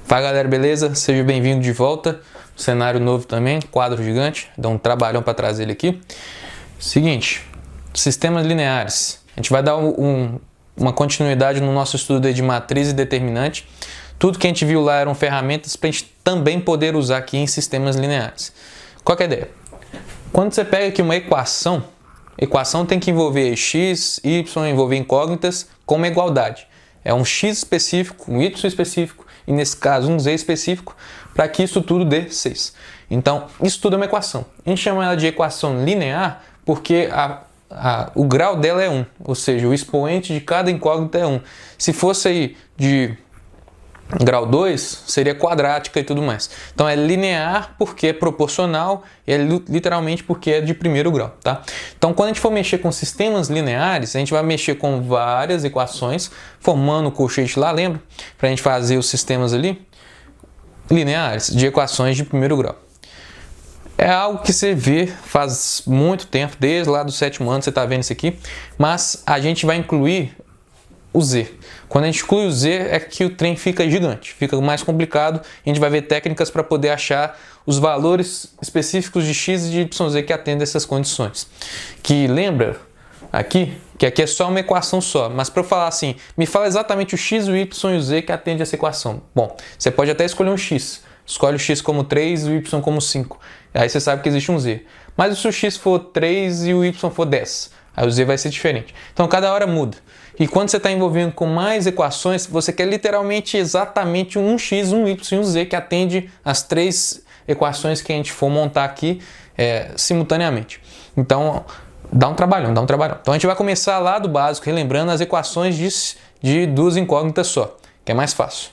Fala galera, beleza? Seja bem-vindo de volta. Cenário novo também, quadro gigante. Dá um trabalhão para trazer ele aqui. Seguinte, sistemas lineares. A gente vai dar uma continuidade no nosso estudo de matriz e determinante. Tudo que a gente viu lá eram ferramentas para a gente também poder usar aqui em sistemas lineares. Qual que é a ideia? Quando você pega aqui uma equação tem que envolver x, y, envolver incógnitas com uma igualdade. É um x específico, um y específico e nesse caso um z específico para que isso tudo dê 6. Então isso tudo é uma equação. A gente chama ela de equação linear porque o grau dela é 1, ou seja, o expoente de cada incógnita é 1. Se fosse aí de grau 2, seria quadrática e tudo mais. Então é linear porque é proporcional e é literalmente porque é de primeiro grau, tá? Então quando a gente for mexer com sistemas lineares, a gente vai mexer com várias equações, formando o colchete lá, lembra? Para a gente fazer os sistemas ali lineares de equações de primeiro grau. É algo que você vê faz muito tempo, desde lá do 7º ano você está vendo isso aqui, mas a gente vai incluir o z. Quando a gente exclui o z é que o trem fica gigante, fica mais complicado. A gente vai ver técnicas para poder achar os valores específicos de x e de yz que atendem essas condições. Que lembra aqui que aqui é só uma equação só, mas para eu falar assim, me fala exatamente o x, o y e o z que atende essa equação. Bom, você pode até escolher um x. Escolhe o x como 3 e o y como 5. Aí você sabe que existe um z. Mas se o x for 3 e o y for 10, aí o z vai ser diferente. Então cada hora muda. E quando você está envolvendo com mais equações, você quer literalmente exatamente um x, um y e um z que atende as 3 equações que a gente for montar aqui simultaneamente. Então dá um trabalhão, dá um trabalhão. Então a gente vai começar lá do básico, relembrando as equações de duas incógnitas só, que é mais fácil.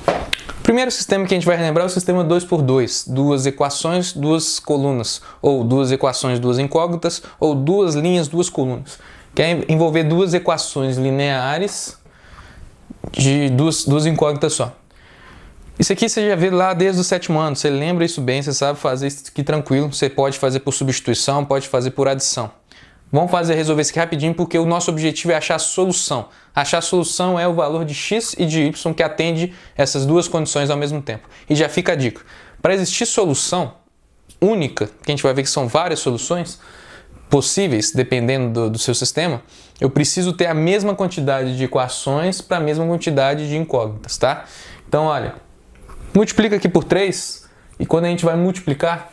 O primeiro sistema que a gente vai relembrar é o sistema 2x2, duas equações, duas colunas, ou duas equações, duas incógnitas, ou duas linhas, duas colunas. Quer envolver duas equações lineares de duas incógnitas só. Isso aqui você já vê lá desde o 7º ano, você lembra isso bem, você sabe fazer isso aqui tranquilo. Você pode fazer por substituição, pode fazer por adição. Vamos resolver isso aqui rapidinho porque o nosso objetivo é achar a solução. Achar a solução é o valor de x e de y que atende essas duas condições ao mesmo tempo. E já fica a dica. Para existir solução única, que a gente vai ver que são várias soluções possíveis, dependendo do seu sistema, eu preciso ter a mesma quantidade de equações para a mesma quantidade de incógnitas, tá? Então, olha, multiplica aqui por 3 e quando a gente vai multiplicar,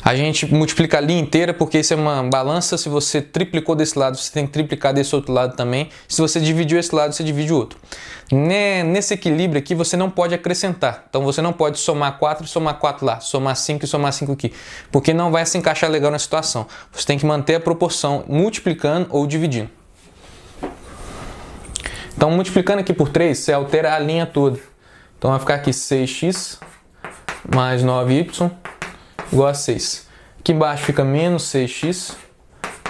a gente multiplica a linha inteira porque isso é uma balança. Se você triplicou desse lado, você tem que triplicar desse outro lado também. Se você dividiu esse lado, você divide o outro. Nesse equilíbrio aqui, você não pode acrescentar. Então, você não pode somar 4 e somar 4 lá. Somar 5 e somar 5 aqui. Porque não vai se encaixar legal na situação. Você tem que manter a proporção multiplicando ou dividindo. Então, multiplicando aqui por 3, você altera a linha toda. Então, vai ficar aqui 6x mais 9y igual a 6. Aqui embaixo fica menos 6x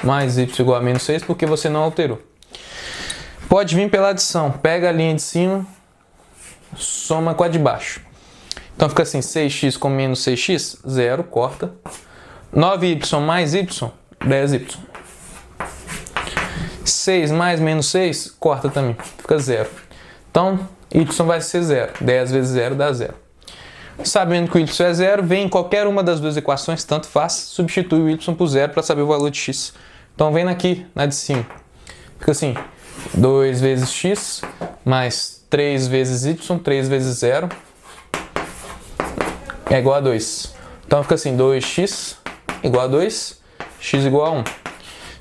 mais y igual a menos 6 porque você não alterou. Pode vir pela adição. Pega a linha de cima, soma com a de baixo. Então fica assim, 6x com menos 6x, 0, corta. 9y mais y, 10y. 6 mais menos 6, corta também, fica 0. Então, y vai ser 0. 10 vezes 0 dá 0. Sabendo que o y é 0, vem em qualquer uma das duas equações, tanto faz, substitui o y por 0 para saber o valor de x. Então, vem aqui, na de cima. Fica assim, 2 vezes x mais 3 vezes y, 3 vezes 0, é igual a 2. Então, fica assim, 2x igual a 2, x igual a 1.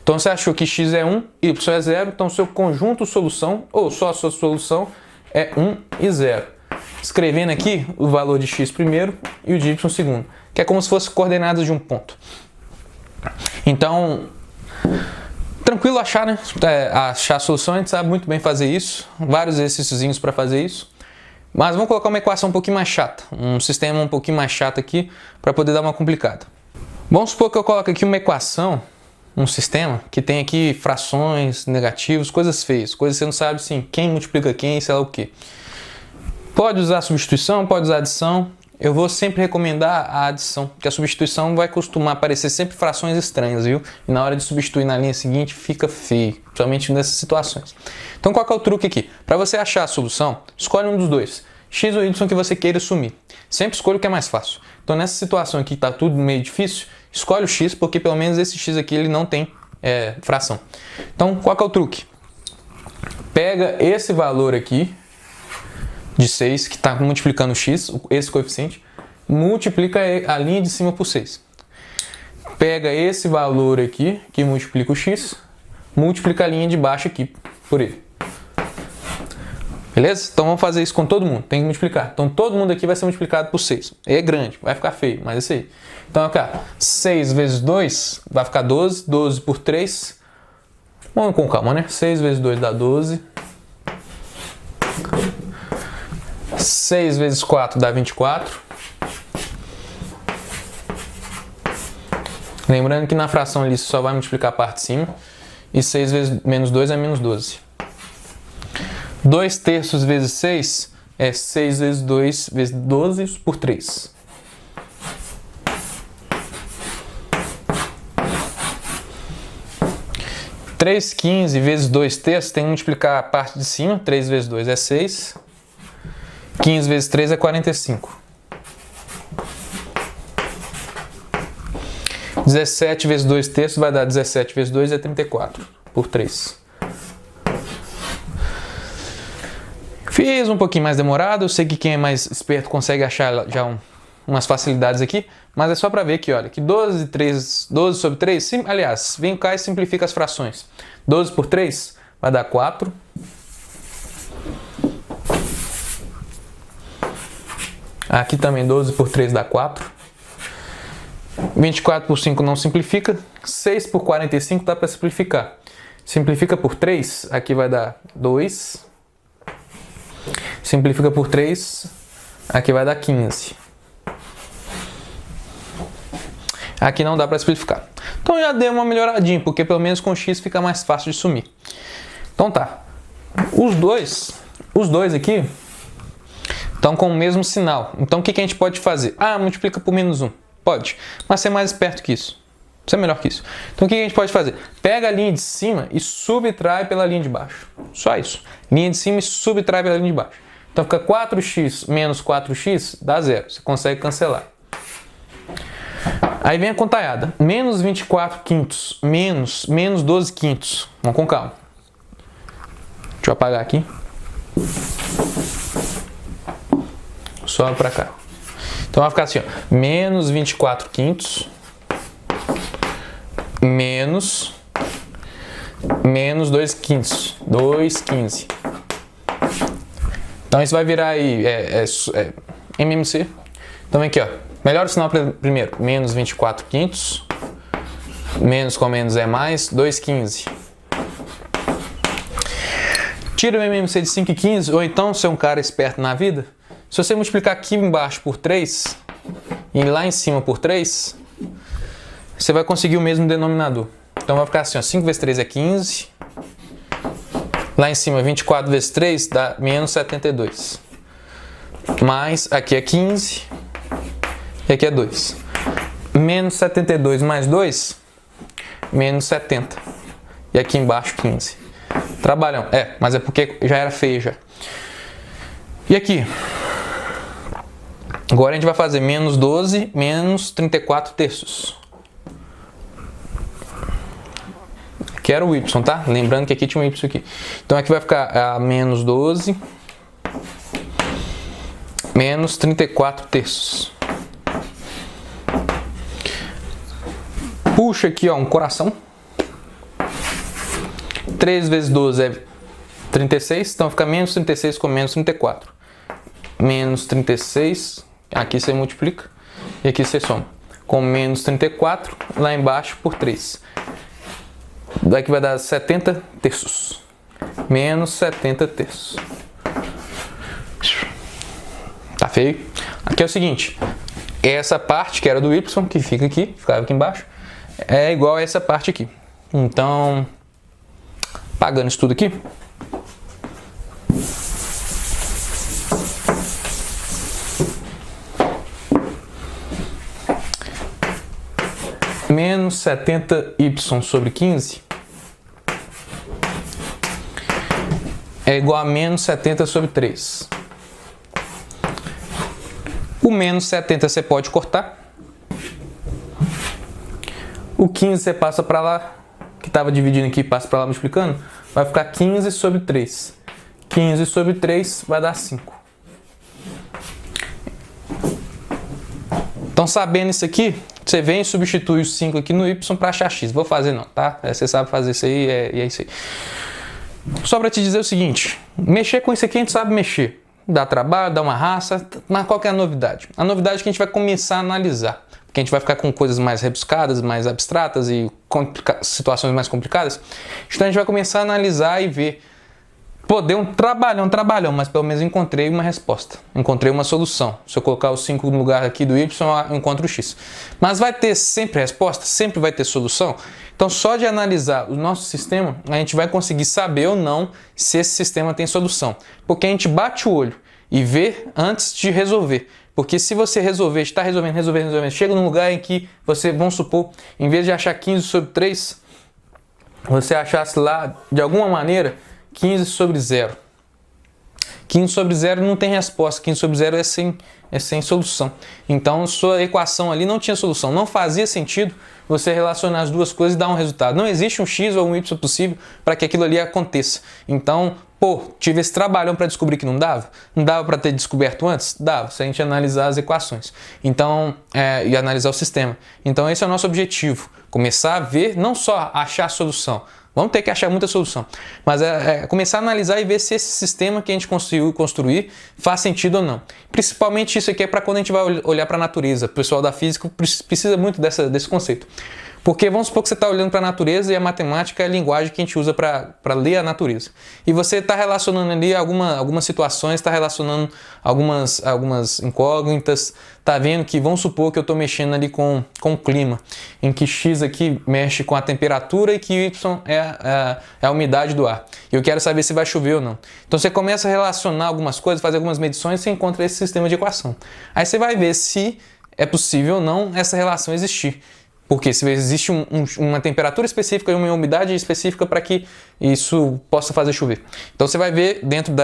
Então, você achou que x é 1, y é 0, então seu conjunto solução, ou só a sua solução, é 1 e 0. Escrevendo aqui o valor de x primeiro e o de y segundo, que é como se fosse coordenadas de um ponto. Então, tranquilo achar, né? Achar a solução, a gente sabe muito bem fazer isso. Vários exercíciozinhos para fazer isso. Mas vamos colocar uma equação um pouquinho mais chata, um sistema um pouquinho mais chato aqui, para poder dar uma complicada. Vamos supor que eu coloque aqui uma equação, um sistema, que tem aqui frações, negativos, coisas feias, coisas que você não sabe assim, quem multiplica quem, sei lá o quê. Pode usar substituição, pode usar adição. eu vou sempre recomendar a adição, porque a substituição vai costumar aparecer sempre frações estranhas, viu? E na hora de substituir na linha seguinte fica feio, principalmente nessas situações. Então qual que é o truque aqui? Para você achar a solução, escolhe um dos dois, x ou y que você queira sumir. Sempre escolha o que é mais fácil. Então nessa situação aqui tá tudo meio difícil, escolhe o x, porque pelo menos esse x aqui ele não tem fração. Então qual que é o truque? Pega esse valor aqui de 6, que está multiplicando x, esse coeficiente, multiplica a linha de cima por 6. Pega esse valor aqui, que multiplica o x, multiplica a linha de baixo aqui por ele. Beleza? Então vamos fazer isso com todo mundo, tem que multiplicar. Então todo mundo aqui vai ser multiplicado por 6. É grande, vai ficar feio, mas é isso aí. Então aqui, 6 vezes 2 vai ficar 12, 12 por 3. Vamos com calma, né? 6 vezes 2 dá 12. 6 vezes 4 dá 24. Lembrando que na fração ali você só vai multiplicar a parte de cima. E 6 vezes menos 2 é menos 12. 2 terços vezes 6 é 6 vezes 2 vezes 12 por 3. Três 15 vezes 2 terços tem que multiplicar a parte de cima. 3 vezes 2 é 6. 15 vezes 3 é 45. 17 vezes 2 terços vai dar 17 vezes 2 é 34 por 3. Fiz um pouquinho mais demorado, eu sei que quem é mais esperto consegue achar já umas facilidades aqui, mas é só para ver que, olha, que 12 sobre 3, aliás, vem cá e simplifica as frações. 12 por 3 vai dar 4. Aqui também 12 por 3 dá 4. 24 por 5 não simplifica. 6 por 45 dá para simplificar. Simplifica por 3, aqui vai dar 2. Simplifica por 3, aqui vai dar 15. Aqui não dá para simplificar. Então já deu uma melhoradinha, porque pelo menos com x fica mais fácil de sumir. Então tá. Os dois aqui estão com o mesmo sinal. Então o que a gente pode fazer? Ah, multiplica por menos 1. Pode, mas ser mais esperto que isso. Isso é melhor que isso. Então o que a gente pode fazer? Pega a linha de cima e subtrai pela linha de baixo. Só isso. Linha de cima e subtrai pela linha de baixo. Então fica 4x menos 4x dá 0. Você consegue cancelar. Aí vem a contaiada. Menos 24 quintos menos 12 quintos. Vamos com calma. Deixa eu apagar aqui. Sobe para cá. Então vai ficar assim, ó, menos 24 quintos menos 2 quintos, 2,15. Então isso vai virar aí MMC. Então vem aqui, ó, melhora o sinal primeiro, menos 24 quintos, menos com menos é mais, 2,15. Tira o MMC de 5,15, ou então, se é um cara esperto na vida, se você multiplicar aqui embaixo por 3 e lá em cima por 3, você vai conseguir o mesmo denominador. Então vai ficar assim, ó, 5 vezes 3 é 15. Lá em cima, 24 vezes 3 dá menos 72. Mais aqui é 15 e aqui é 2. Menos 72 mais 2, menos 70. E aqui embaixo 15. Trabalhão. Mas é porque já era feio já. E aqui? Agora a gente vai fazer menos 12 menos 34 terços. Que era o y, tá? Lembrando que aqui tinha um y aqui. Então aqui vai ficar menos 12 menos 34 terços. Puxa aqui, ó, um coração. 3 vezes 12 é 36, então fica menos 36 com menos 34. Menos 36, aqui você multiplica e aqui você soma. Com menos 34, lá embaixo por 3. Daqui vai dar 70 terços. Menos 70 terços. Tá feio? Aqui é o seguinte. Essa parte que era do y, que fica aqui, ficava aqui embaixo, é igual a essa parte aqui. Então, pagando isso tudo aqui, menos 70y sobre 15 é igual a menos 70 sobre 3. O menos 70 você pode cortar. O 15 você passa para lá, que estava dividindo aqui, passa para lá multiplicando, vai ficar 15 sobre 3. 15 sobre 3 vai dar 5. Então, sabendo isso aqui, você vem e substitui o 5 aqui no y para achar x. Vou fazer não, tá? Você sabe fazer isso aí, e é isso aí. Só para te dizer o seguinte, mexer com isso aqui a gente sabe mexer. Dá trabalho, dá uma raça, mas qual que é a novidade? A novidade é que a gente vai começar a analisar. Porque a gente vai ficar com coisas mais rebuscadas, mais abstratas e situações mais complicadas. Então a gente vai começar a analisar e ver. Pô, deu um trabalhão, mas pelo menos encontrei uma resposta. Encontrei uma solução. Se eu colocar o 5 no lugar aqui do y, eu encontro o x. Mas vai ter sempre resposta? Sempre vai ter solução? Então, só de analisar o nosso sistema, a gente vai conseguir saber ou não se esse sistema tem solução. Porque a gente bate o olho e vê antes de resolver. Porque se você resolver, está resolvendo, chega num lugar em que você, vamos supor, em vez de achar 15 sobre 3, você achasse lá, de alguma maneira, 15 sobre 0. 15 sobre 0 não tem resposta, 15 sobre 0 é sem solução. Então, sua equação ali não tinha solução. Não fazia sentido você relacionar as duas coisas e dar um resultado. Não existe um x ou um y possível para que aquilo ali aconteça. Então, pô, tive esse trabalhão para descobrir que não dava? Não dava para ter descoberto antes? Dava, se a gente analisar as equações. Então, e analisar o sistema. Então, esse é o nosso objetivo. Começar a ver, não só achar a solução. Vamos ter que achar muita solução. Mas começar a analisar e ver se esse sistema que a gente conseguiu construir faz sentido ou não. Principalmente isso aqui é para quando a gente vai olhar para a natureza. O pessoal da física precisa muito desse conceito. Porque vamos supor que você está olhando para a natureza e a matemática é a linguagem que a gente usa para ler a natureza. E você está relacionando ali algumas situações, está relacionando algumas incógnitas, está vendo que, vamos supor que eu estou mexendo ali com o clima, em que x aqui mexe com a temperatura e que y é a umidade do ar. E eu quero saber se vai chover ou não. Então você começa a relacionar algumas coisas, fazer algumas medições e você encontra esse sistema de equação. Aí você vai ver se é possível ou não essa relação existir. Porque se existe uma temperatura específica e uma umidade específica para que isso possa fazer chover. Então você vai ver dentro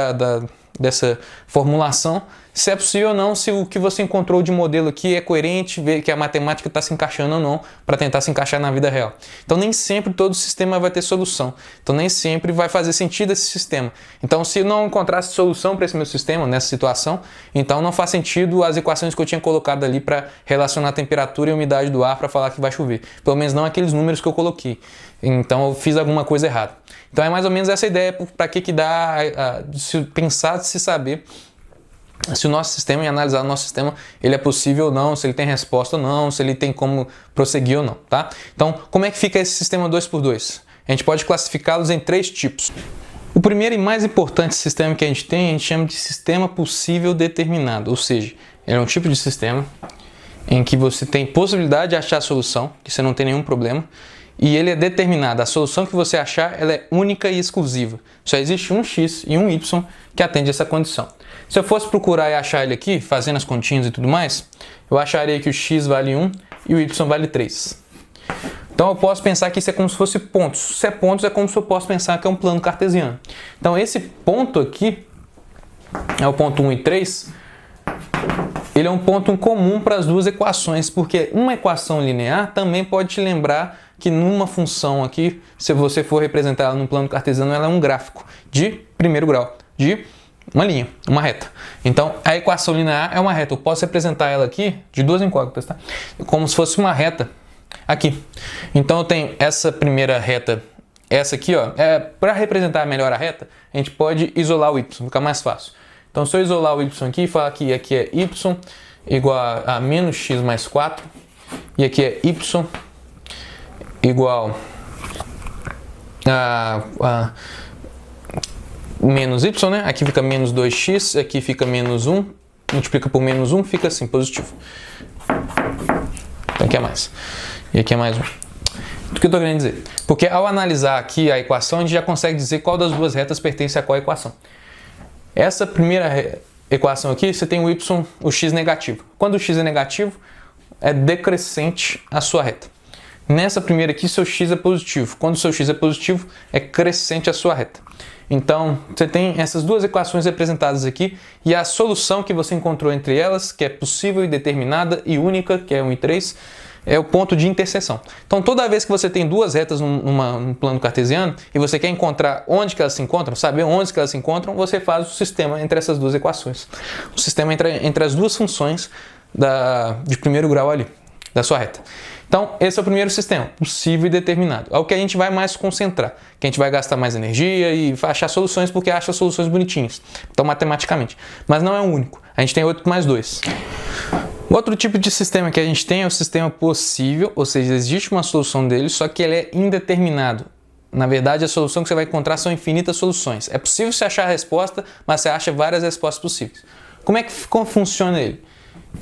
dessa formulação se é possível ou não, se o que você encontrou de modelo aqui é coerente, ver que a matemática está se encaixando ou não, para tentar se encaixar na vida real. Então nem sempre todo sistema vai ter solução. Então nem sempre vai fazer sentido esse sistema. Então se eu não encontrasse solução para esse meu sistema, nessa situação, então não faz sentido as equações que eu tinha colocado ali para relacionar a temperatura e a umidade do ar para falar que vai chover. Pelo menos não aqueles números que eu coloquei. Então eu fiz alguma coisa errada. Então é mais ou menos essa ideia para que dá de se pensar, de se saber se o nosso sistema, e analisar o nosso sistema, ele é possível ou não, se ele tem resposta ou não, se ele tem como prosseguir ou não, tá? Então, como é que fica esse sistema 2x2? A gente pode classificá-los em 3 tipos. O primeiro e mais importante sistema que a gente tem, a gente chama de sistema possível determinado, ou seja, ele é um tipo de sistema em que você tem possibilidade de achar a solução, que você não tem nenhum problema, e ele é determinado. A solução que você achar, ela é única e exclusiva. Só existe um x e um y que atende essa condição. Se eu fosse procurar e achar ele aqui, fazendo as continhas e tudo mais, eu acharia que o x vale 1 e o y vale 3. Então eu posso pensar que isso é como se fosse pontos. Se é pontos, é como se eu posso pensar que é um plano cartesiano. Então esse ponto aqui, é o ponto 1 e 3, ele é um ponto em comum para as duas equações, porque uma equação linear também pode te lembrar que numa função aqui, se você for representar ela num plano cartesiano, ela é um gráfico de primeiro grau, de uma linha, uma reta. Então, a equação linear é uma reta. Eu posso representar ela aqui de duas incógnitas, tá? Como se fosse uma reta aqui. Então, eu tenho essa primeira reta, essa aqui, ó. Para representar melhor a reta, a gente pode isolar o y, fica mais fácil. Então, se eu isolar o y aqui e falar que aqui é y igual a menos x mais 4, e aqui é y igual a menos y, né? Aqui fica menos 2x, aqui fica menos 1, multiplica por menos 1, fica assim, positivo. Então aqui é mais. E aqui é mais 1. O que eu estou querendo dizer? Porque ao analisar aqui a equação, a gente já consegue dizer qual das duas retas pertence a qual equação. Essa primeira equação aqui, você tem o x negativo. Quando o x é negativo, é decrescente a sua reta. Nessa primeira aqui, seu x é positivo. Quando o seu x é positivo, é crescente a sua reta. Então, você tem essas duas equações representadas aqui e a solução que você encontrou entre elas, que é possível e determinada e única, que é 1 e 3, é o ponto de interseção. Então, toda vez que você tem duas retas num plano cartesiano e você quer encontrar onde que elas se encontram, saber onde que elas se encontram, você faz o sistema entre essas duas equações. O sistema entre as duas funções de primeiro grau ali, da sua reta. Então, esse é o primeiro sistema, possível e determinado. É o que a gente vai mais se concentrar, que a gente vai gastar mais energia e achar soluções porque acha soluções bonitinhas, então matematicamente. Mas não é o único, a gente tem outro mais dois. Outro tipo de sistema que a gente tem é o sistema possível, ou seja, existe uma solução dele, só que ele é indeterminado. Na verdade, a solução que você vai encontrar são infinitas soluções. É possível você achar a resposta, mas você acha várias respostas possíveis. Como funciona ele?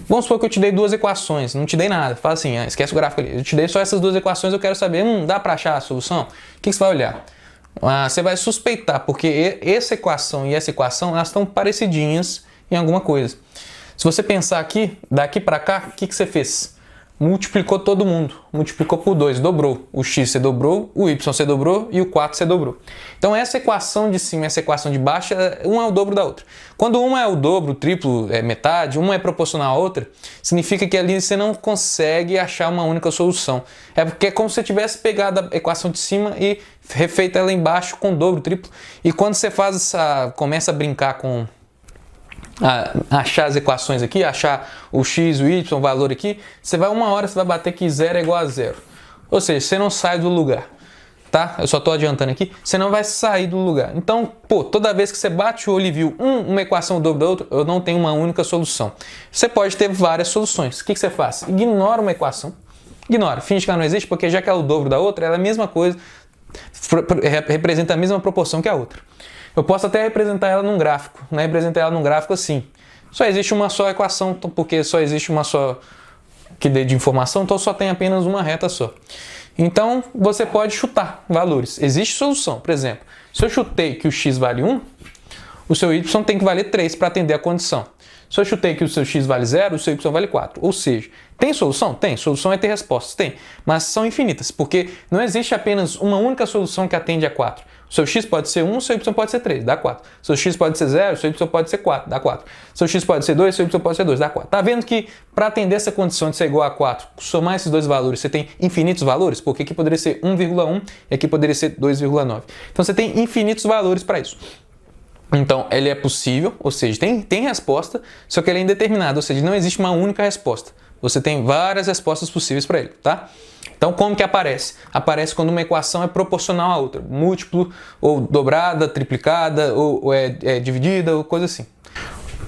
Vamos supor que eu te dei duas equações, não te dei nada. Fala assim, esquece o gráfico ali. Eu te dei só essas duas equações, eu quero saber, dá para achar a solução? O que você vai olhar? Você vai suspeitar, porque essa equação e essa equação, elas estão parecidinhas em alguma coisa. Se você pensar aqui, daqui para cá, o que você fez? Multiplicou todo mundo, multiplicou por 2, dobrou. O x você dobrou, o y você dobrou e o 4 você dobrou. Então essa equação de cima e essa equação de baixo, uma é o dobro da outra. Quando uma é o dobro, o triplo é metade, uma é proporcional à outra, significa que ali você não consegue achar uma única solução. É porque é como se você tivesse pegado a equação de cima e refeito ela embaixo com dobro, triplo. E quando você começa a brincar com achar as equações aqui, achar o x, o y, o valor aqui, uma hora você vai bater que 0 é igual a 0. Ou seja, você não sai do lugar, tá? Eu só estou adiantando aqui, você não vai sair do lugar. Então, toda vez que você bate o olho e viu uma equação o dobro da outra, eu não tenho uma única solução. Você pode ter várias soluções. O que você faz? Ignora uma equação, finge que ela não existe, porque já que ela é o dobro da outra, ela é a mesma coisa, representa a mesma proporção que a outra. Eu posso até representar ela num gráfico, representar ela num gráfico assim. Só existe uma só equação, porque só existe uma só que dê de informação, então só tem apenas uma reta só. Então, você pode chutar valores. Existe solução, por exemplo, se eu chutei que o x vale 1, o seu y tem que valer 3 para atender a condição. Se eu chutei que o seu x vale 0, o seu y vale 4. Ou seja, tem solução? Tem. Solução é ter respostas? Tem. Mas são infinitas, porque não existe apenas uma única solução que atende a 4. O seu x pode ser 1, o seu y pode ser 3, dá 4. O seu x pode ser 0, o seu y pode ser 4, dá 4. O seu x pode ser 2, o seu y pode ser 2, dá 4. Tá vendo que para atender essa condição de ser igual a 4, somar esses dois valores, você tem infinitos valores? Porque aqui poderia ser 1,1 e aqui poderia ser 2,9. Então você tem infinitos valores para isso. Então, ele é possível, ou seja, tem resposta, só que ele é indeterminado, ou seja, não existe uma única resposta. Você tem várias respostas possíveis para ele, tá? Então, como que aparece? Aparece quando uma equação é proporcional à outra, múltiplo, ou dobrada, triplicada, ou é dividida, ou coisa assim.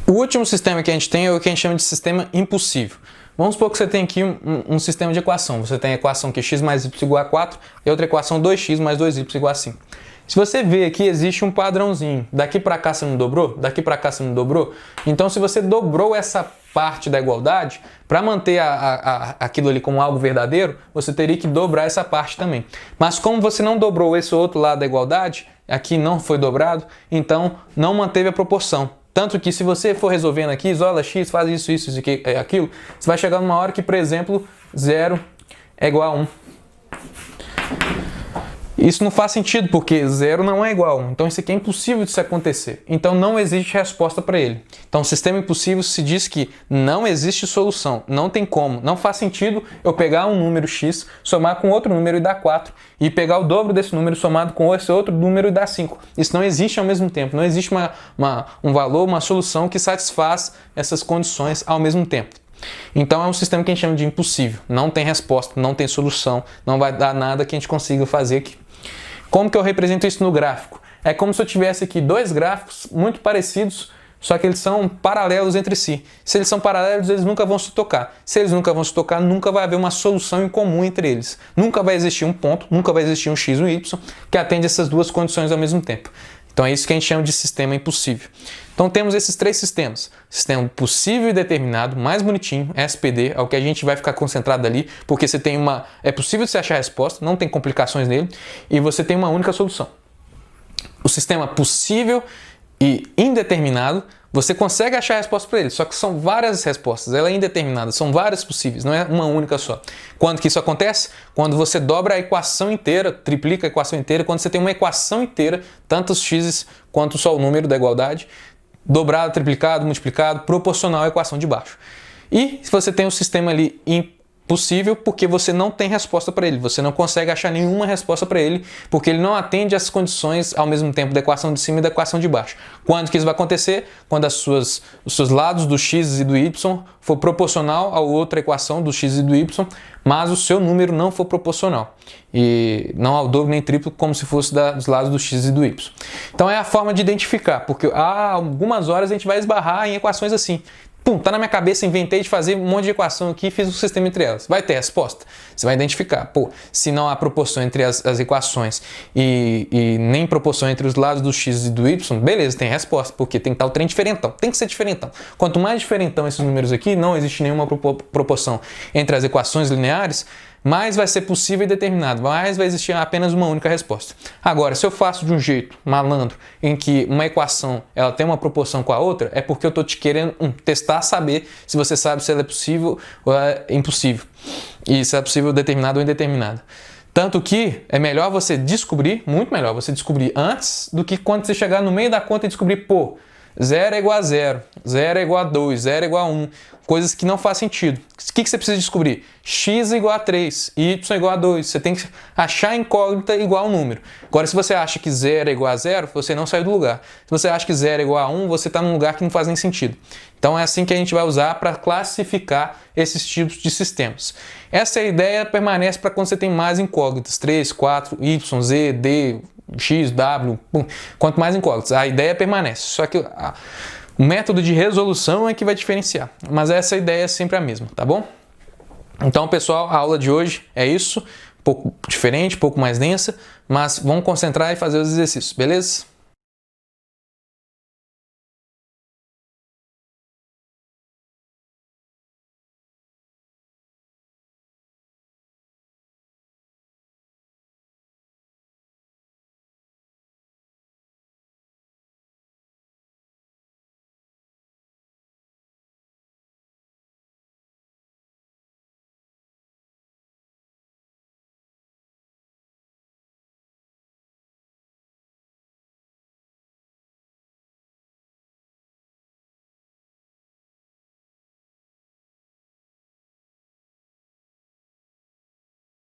O último sistema que a gente tem é o que a gente chama de sistema impossível. Vamos supor que você tem aqui um sistema de equação. Você tem a equação que x mais y igual a 4 e outra equação 2x mais 2y igual a 5. Se você vê aqui, existe um padrãozinho. Daqui para cá você não dobrou? Daqui para cá você não dobrou? Então, se você dobrou essa parte da igualdade, para manter aquilo ali como algo verdadeiro, você teria que dobrar essa parte também. Mas como você não dobrou esse outro lado da igualdade, aqui não foi dobrado, então não manteve a proporção. Tanto que se você for resolvendo aqui, isola x, faz isso, aquilo, você vai chegar numa hora que, por exemplo, 0 é igual a 1. Isso não faz sentido, porque 0 não é igual a 1. Então isso aqui é impossível de se acontecer. Então não existe resposta para ele. Então sistema impossível se diz que não existe solução. Não tem como. Não faz sentido eu pegar um número x, somar com outro número e dar 4. E pegar o dobro desse número somado com esse outro número e dar 5. Isso não existe ao mesmo tempo. Não existe um valor, uma solução que satisfaz essas condições ao mesmo tempo. Então é um sistema que a gente chama de impossível. Não tem resposta, não tem solução, não vai dar nada que a gente consiga fazer aqui. Como que eu represento isso no gráfico? É como se eu tivesse aqui dois gráficos muito parecidos, só que eles são paralelos entre si. Se eles são paralelos, eles nunca vão se tocar. Se eles nunca vão se tocar, nunca vai haver uma solução em comum entre eles. Nunca vai existir um ponto, nunca vai existir um x e um y que atende essas duas condições ao mesmo tempo. Então é isso que a gente chama de sistema impossível. Então temos esses três sistemas. Sistema possível e determinado, mais bonitinho, SPD, é o que a gente vai ficar concentrado ali, porque você tem é possível você achar a resposta, não tem complicações nele, e você tem uma única solução. O sistema possível e indeterminado, você consegue achar a resposta para ele, só que são várias respostas, ela é indeterminada, são várias possíveis, não é uma única só. Quando que isso acontece? Quando você dobra a equação inteira, triplica a equação inteira, quando você tem uma equação inteira, tanto os x's quanto só o número da igualdade, dobrado, triplicado, multiplicado, proporcional à equação de baixo. E se você tem um sistema ali impossível, porque você não tem resposta para ele, você não consegue achar nenhuma resposta para ele, porque ele não atende às condições ao mesmo tempo da equação de cima e da equação de baixo. Quando que isso vai acontecer? Quando os seus lados do x e do y for proporcional a outra equação do x e do y, mas o seu número não for proporcional. E não ao dobro nem triplo, como se fosse dos lados do x e do y. Então é a forma de identificar, porque há algumas horas a gente vai esbarrar em equações assim. Pum, tá na minha cabeça, inventei de fazer um monte de equação aqui e fiz um sistema entre elas. Vai ter a resposta. Você vai identificar. Pô, se não há proporção entre as equações e nem proporção entre os lados do x e do y, beleza, tem resposta, porque tem que estar o trem diferentão. Tem que ser diferentão. Quanto mais diferentão esses números aqui, não existe nenhuma proporção entre as equações lineares, mais vai ser possível e determinado, mais vai existir apenas uma única resposta. Agora, se eu faço de um jeito malandro, em que uma equação ela tem uma proporção com a outra, é porque eu estou te querendo testar, saber se você sabe se ela é possível ou é impossível. E se é possível determinado ou indeterminado. Tanto que é melhor você descobrir, muito melhor você descobrir antes do que quando você chegar no meio da conta e descobrir, pô, 0 é igual a 0, 0 é igual a 2, 0 é igual a 1, coisas que não fazem sentido. O que você precisa descobrir? X é igual a 3, Y é igual a 2, você tem que achar a incógnita igual ao número. Agora, se você acha que 0 é igual a 0, você não saiu do lugar. Se você acha que 0 é igual a 1, você está num lugar que não faz nem sentido. Então é assim que a gente vai usar para classificar esses tipos de sistemas. Essa ideia permanece para quando você tem mais incógnitas, 3, 4, Y, Z, D, X, W, quanto mais incógnitas, a ideia permanece, só que o método de resolução é que vai diferenciar, mas essa ideia é sempre a mesma, tá bom? Então, pessoal, a aula de hoje é isso, um pouco diferente, um pouco mais densa, mas vamos concentrar e fazer os exercícios, beleza?